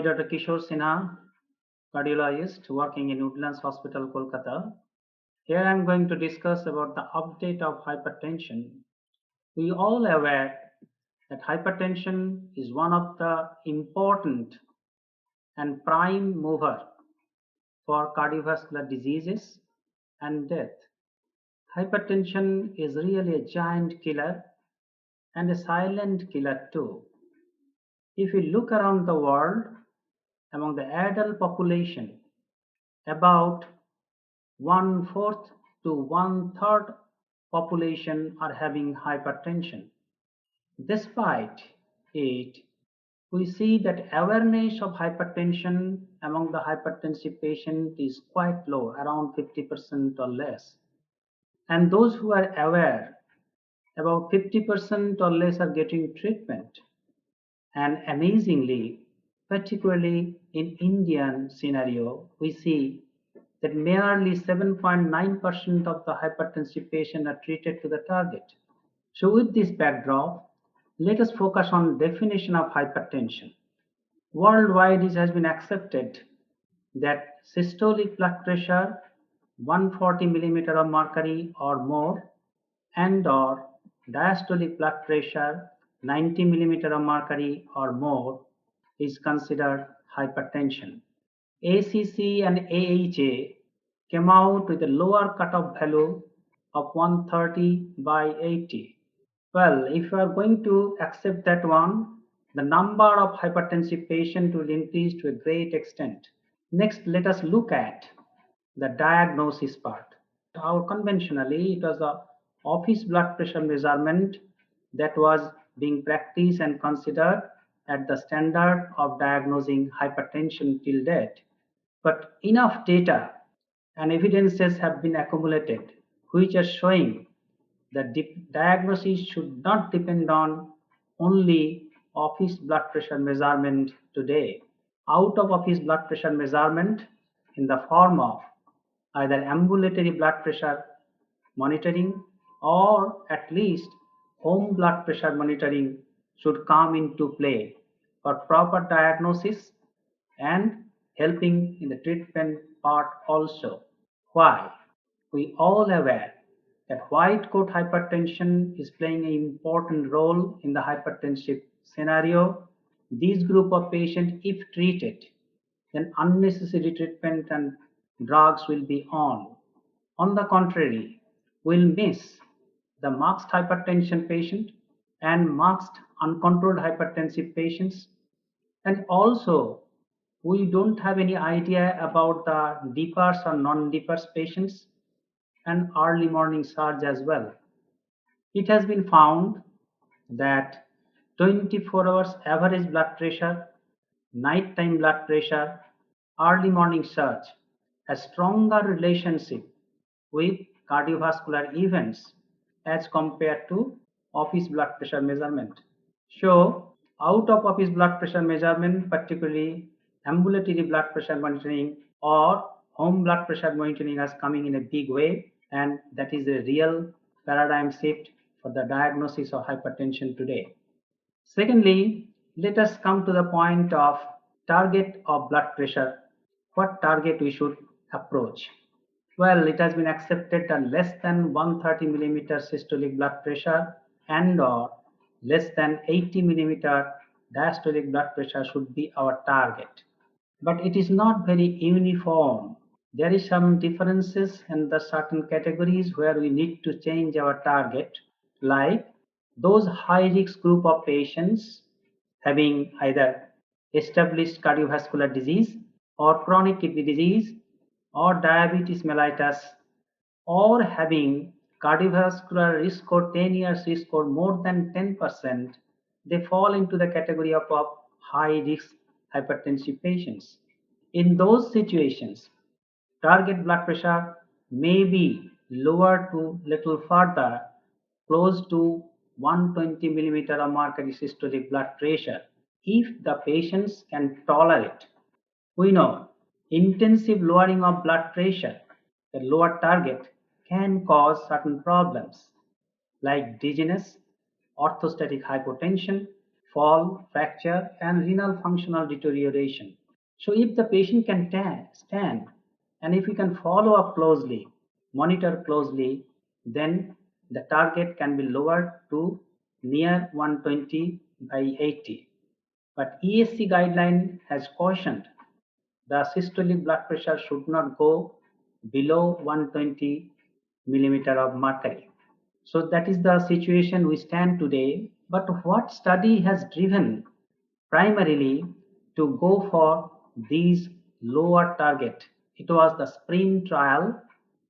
Dr. Kisor Sinha, cardiologist working in Woodlands Hospital, Kolkata. Here I am going to discuss about the update of hypertension. We all aware that hypertension is one of the important and prime mover for cardiovascular diseases and death. Hypertension is really a giant killer and a silent killer too. If we look around the world, among the adult population, about one-fourth to one-third population are having hypertension. Despite it, we see that awareness of hypertension among the hypertensive patient is quite low, around 50% or less. And those who are aware, about 50% or less are getting treatment. And amazingly, particularly in Indian scenario, we see that merely 7.9% of the hypertensive patients are treated to the target. So with this backdrop, let us focus on definition of hypertension. Worldwide, it has been accepted that systolic blood pressure 140 millimeter of mercury or more and or diastolic blood pressure 90 millimeter of mercury or more is considered hypertension. ACC and AHA came out with a lower cutoff value of 130 by 80. Well, if you are going to accept that one, the number of hypertensive patients will increase to a great extent. Next, let us look at the diagnosis part. How conventionally, it was the office blood pressure measurement that was being practiced and considered at the standard of diagnosing hypertension till date. But enough data and evidences have been accumulated which are showing that diagnosis should not depend on only office blood pressure measurement today. Out of office blood pressure measurement in the form of either ambulatory blood pressure monitoring or at least home blood pressure monitoring should come into play for proper diagnosis and helping in the treatment part also. Why? We all aware that white coat hypertension is playing an important role in the hypertensive scenario. This group of patients, if treated, then unnecessary treatment and drugs will be on. On the contrary, we'll miss the masked hypertension patient and masked uncontrolled hypertensive patients. And also, we don't have any idea about the deepers or non-deepers patients and early morning surge as well. It has been found that 24 hours average blood pressure, nighttime blood pressure, early morning surge has stronger relationship with cardiovascular events as compared to office blood pressure measurement. So, out of office blood pressure measurement, particularly ambulatory blood pressure monitoring or home blood pressure monitoring is coming in a big way, and that is a real paradigm shift for the diagnosis of hypertension today. Secondly, let us come to the point of target of blood pressure. What target we should approach? Well, it has been accepted that less than 130 millimeter systolic blood pressure and or less than 80 millimeter diastolic blood pressure should be our target. But it is not very uniform. There is some differences in the certain categories where we need to change our target, like those high risk group of patients having either established cardiovascular disease or chronic kidney disease or diabetes mellitus or having cardiovascular risk or 10 years risk or more than 10%, they fall into the category of high risk hypertensive patients. In those situations, target blood pressure may be lowered to little further, close to 120 millimeter of mercury systolic blood pressure, if the patients can tolerate. We know intensive lowering of blood pressure, the lower target, can cause certain problems like dizziness, orthostatic hypotension, fall, fracture, and renal functional deterioration. So if the patient can stand, and if we can follow up closely, monitor closely, then the target can be lowered to near 120 by 80. But ESC guideline has cautioned the systolic blood pressure should not go below 120 millimeter of mercury. So that is the situation we stand today. But what study has driven primarily to go for these lower target? It was the SPRINT trial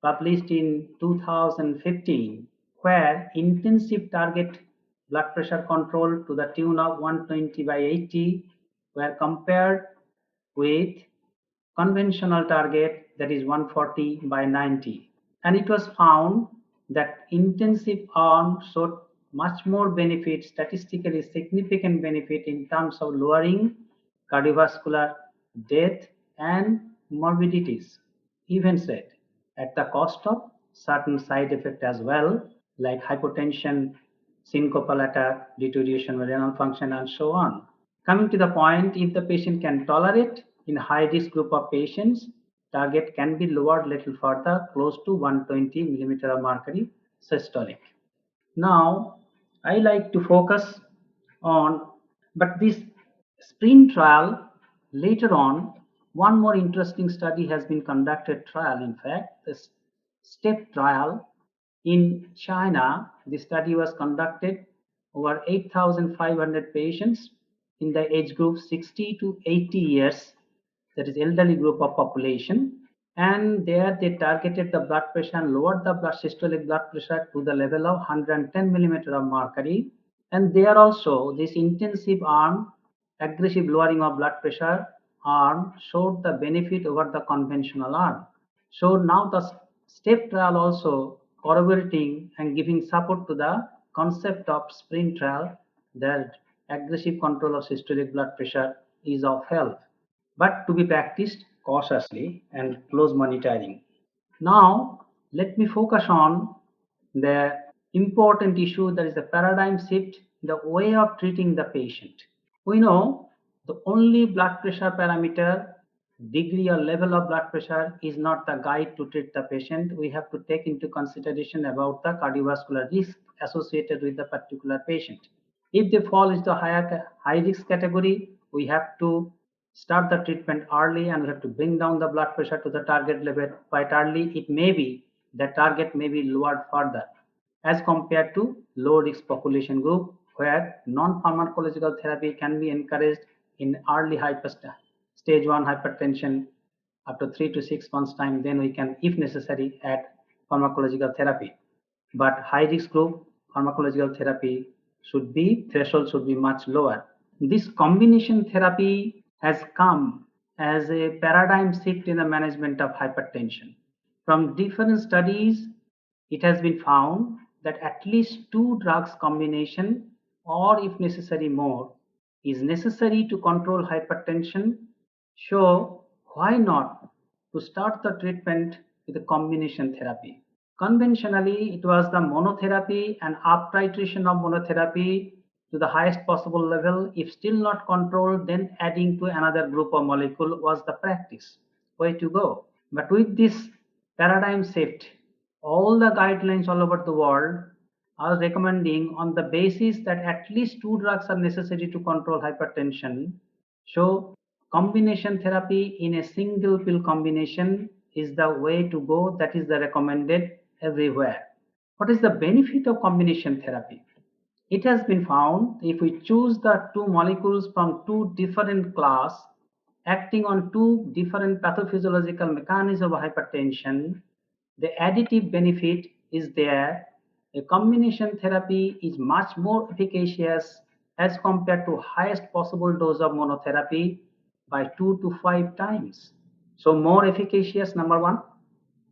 published in 2015, where intensive target blood pressure control to the tune of 120 by 80 were compared with conventional target, that is 140 by 90, and it was found that intensive arm showed much more benefit, statistically significant benefit in terms of lowering cardiovascular death and morbidities, events rate, at the cost of certain side effects as well, like hypotension, syncopal attack, deterioration of renal function, and so on. Coming to the point, if the patient can tolerate, in high risk group of patients, target can be lowered little further, close to 120 millimeter of mercury systolic. Now, I like to focus on, but this SPRINT trial, later on, one more interesting study has been conducted trial, in fact, the STEP trial in China. The study was conducted over 8,500 patients in the age group 60 to 80 years, that is elderly group of population, and there they targeted the blood pressure and lowered the systolic blood pressure to the level of 110 millimeter of mercury. And there also this intensive arm, aggressive lowering of blood pressure arm, showed the benefit over the conventional arm. So now the STEP trial also corroborating and giving support to the concept of SPRINT trial, that aggressive control of systolic blood pressure is of help, but to be practiced cautiously and close monitoring. Now, let me focus on the important issue, that is the paradigm shift, the way of treating the patient. We know the only blood pressure parameter, degree or level of blood pressure, is not the guide to treat the patient. We have to take into consideration about the cardiovascular risk associated with the particular patient. If they fall into the high risk category, we have to start the treatment early and we have to bring down the blood pressure to the target level quite early. It may be the target may be lowered further as compared to low risk population group, where non-pharmacological therapy can be encouraged in early stage 1 hypertension. After 3 to 6 months time, then we can, if necessary, add pharmacological therapy. But high risk group, pharmacological therapy threshold should be much lower. This combination therapy has come as a paradigm shift in the management of hypertension. From different studies, it has been found that at least two drugs combination, or if necessary more, is necessary to control hypertension. So why not to start the treatment with a combination therapy? Conventionally, it was the monotherapy and up titration of monotherapy to the highest possible level. If still not controlled, then adding to another group of molecule was the practice way to go. But with this paradigm shift, all the guidelines all over the world are recommending, on the basis that at least two drugs are necessary to control hypertension. So combination therapy in a single pill combination is the way to go. That is the recommended everywhere. What is the benefit of combination therapy? It has been found if we choose the two molecules from two different class acting on two different pathophysiological mechanisms of hypertension, the additive benefit is there. A combination therapy is much more efficacious as compared to highest possible dose of monotherapy by 2 to 5 times. So more efficacious, number one.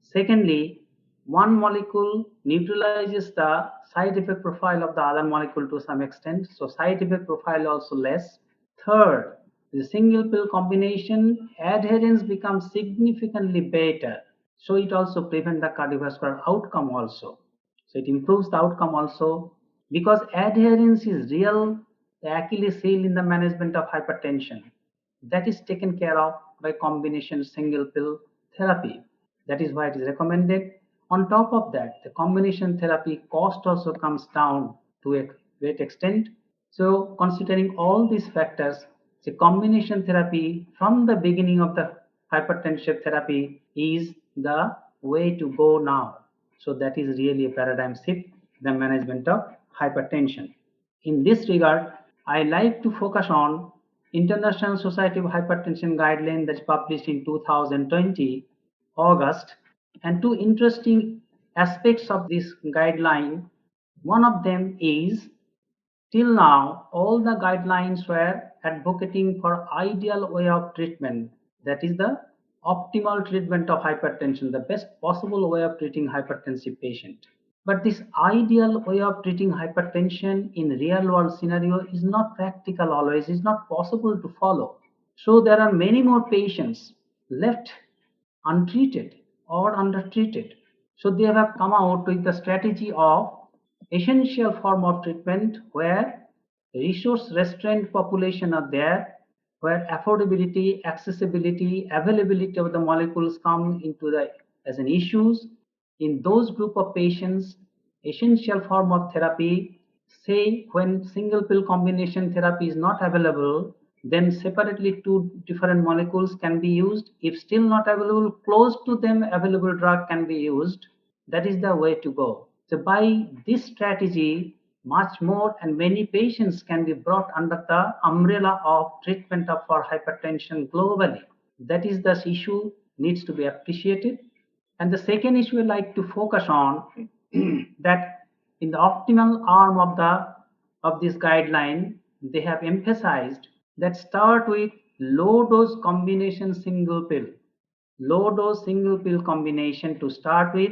Secondly, one molecule neutralizes the side effect profile of the other molecule to some extent, so side effect profile also less. Third, the single pill combination adherence becomes significantly better, so it also prevents the cardiovascular outcome also. So it improves the outcome also, because adherence is real the Achilles heel in the management of hypertension. That is taken care of by combination single pill therapy. That is why it is recommended. On top of that, the combination therapy cost also comes down to a great extent. So considering all these factors, the combination therapy from the beginning of the hypertension therapy is the way to go now. So that is really a paradigm shift, the management of hypertension. In this regard, I like to focus on International Society of Hypertension guideline that's published in 2020 August, and two interesting aspects of this guideline. One of them is, till now all the guidelines were advocating for ideal way of treatment, that is the optimal treatment of hypertension, the best possible way of treating hypertensive patient. But this ideal way of treating hypertension in real world scenario is not practical always, is not possible to follow. So there are many more patients left untreated or undertreated. So they have come out with the strategy of essential form of treatment where resource restrained population are there, where affordability, accessibility, availability of the molecules come into the as an issues. In those group of patients, essential form of therapy, say when single pill combination therapy is not available, then separately two different molecules can be used. If still not available, close to them available drug can be used. That is the way to go. So by this strategy, much more and many patients can be brought under the umbrella of treatment of for hypertension globally. That is the issue needs to be appreciated. And the second issue I like to focus on that in the optimal arm of the of this guideline, they have emphasized that start with low dose combination single pill, low dose single pill combination to start with,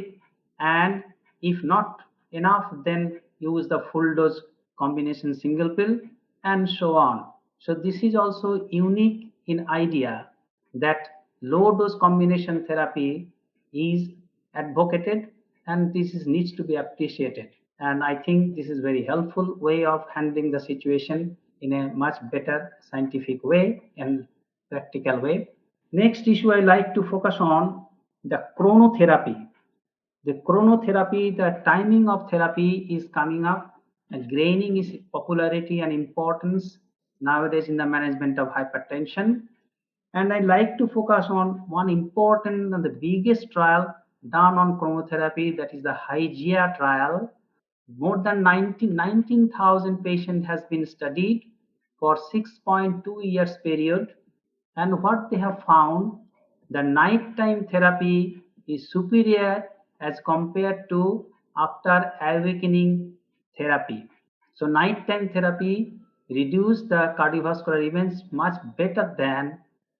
and if not enough, then use the full dose combination single pill, and so on. So this is also unique in idea that low dose combination therapy is advocated, and this is needs to be appreciated. And I think this is very helpful way of handling the situation in a much better scientific way and practical way. Next issue I like to focus on the chronotherapy. The chronotherapy, the timing of therapy is coming up and gaining its popularity and importance nowadays in the management of hypertension. And I like to focus on one important and the biggest trial done on chronotherapy, that is the HYGEA trial. More than 19,000 patients has been studied for 6.2 years period, and what they have found, the nighttime therapy is superior as compared to after awakening therapy. So nighttime therapy reduce the cardiovascular events much better than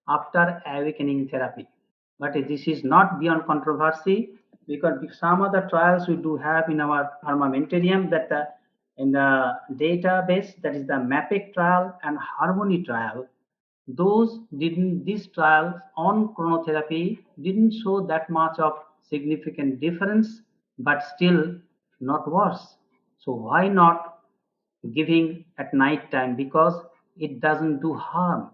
after awakening therapy. But this is not beyond controversy, because some of the trials we do have in our armamentarium, that in the database, that is the MAPIC trial and Harmony trial, these trials on chronotherapy didn't show that much of significant difference, but still not worse. So why not giving at night time? Because it doesn't do harm.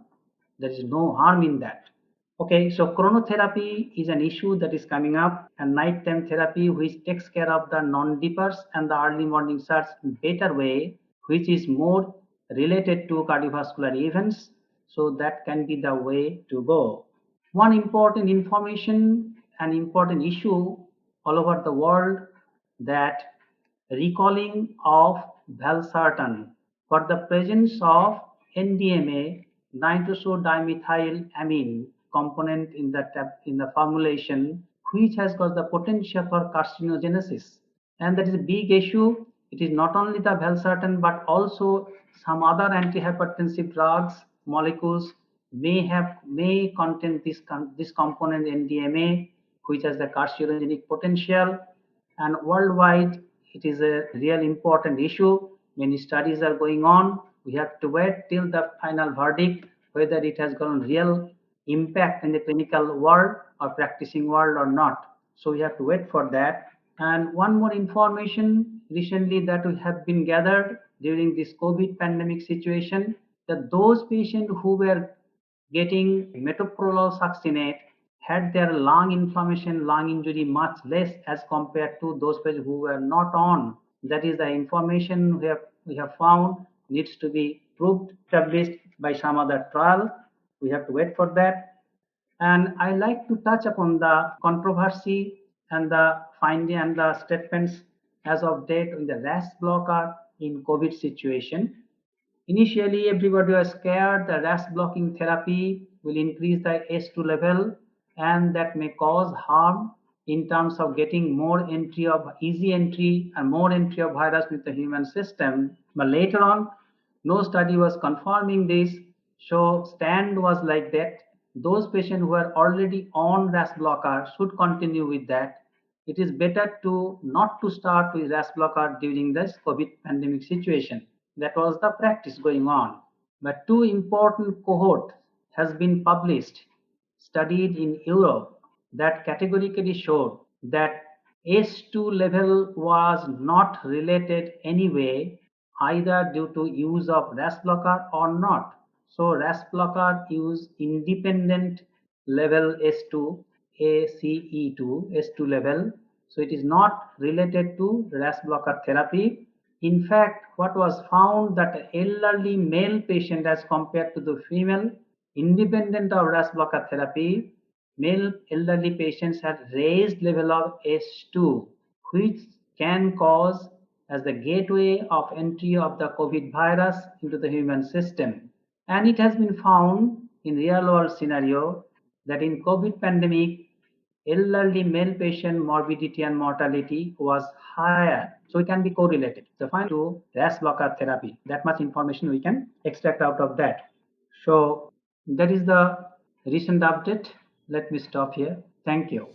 There is no harm in that. Okay, so chronotherapy is an issue that is coming up, and nighttime therapy which takes care of the non-dippers and the early morning starts in better way, which is more related to cardiovascular events. So that can be the way to go. One important information and important issue all over the world, that recalling of valsartan for the presence of NDMA, nitrosodimethylamine component in the formulation, which has got the potential for carcinogenesis, and that is a big issue. It is not only the valsartan but also some other antihypertensive drugs molecules may contain this component NDMA, which has the carcinogenic potential, and worldwide it is a real important issue. Many studies are going on. We have to wait till the final verdict whether it has got real impact in the clinical world or practicing world or not. So we have to wait for that. And one more information recently that we have been gathered, during this COVID pandemic situation, that those patients who were getting metoprolol succinate had their lung inflammation, lung injury much less as compared to those patients who were not on. That is the information we have found needs to be proved, established by some other trial. We have to wait for that. And I like to touch upon the controversy and the finding and the statements as of date in the RAS blocker in COVID situation. Initially, everybody was scared the RAS blocking therapy will increase the S2 level and that may cause harm in terms of getting more entry of easy entry and more entry of virus with the human system. But later on, no study was confirming this. So stand was like that. Those patients who are already on RAS blocker should continue with that. It is better to not to start with RAS blocker during this COVID pandemic situation. That was the practice going on. But two important cohort has been published, studied in Europe that categorically showed that S2 level was not related anyway either due to use of RAS blocker or not. So RAS blocker use independent level S2, ACE2, S2 level. So it is not related to RAS blocker therapy. In fact, what was found that elderly male patient as compared to the female, independent of RAS blocker therapy, male elderly patients had raised level of S2, which can cause as the gateway of entry of the COVID virus into the human system. And it has been found in real world scenario that in COVID pandemic, elderly male patient morbidity and mortality was higher. So it can be correlated. So finally to RAS blocker therapy. That much information we can extract out of that. So that is the recent update. Let me stop here. Thank you.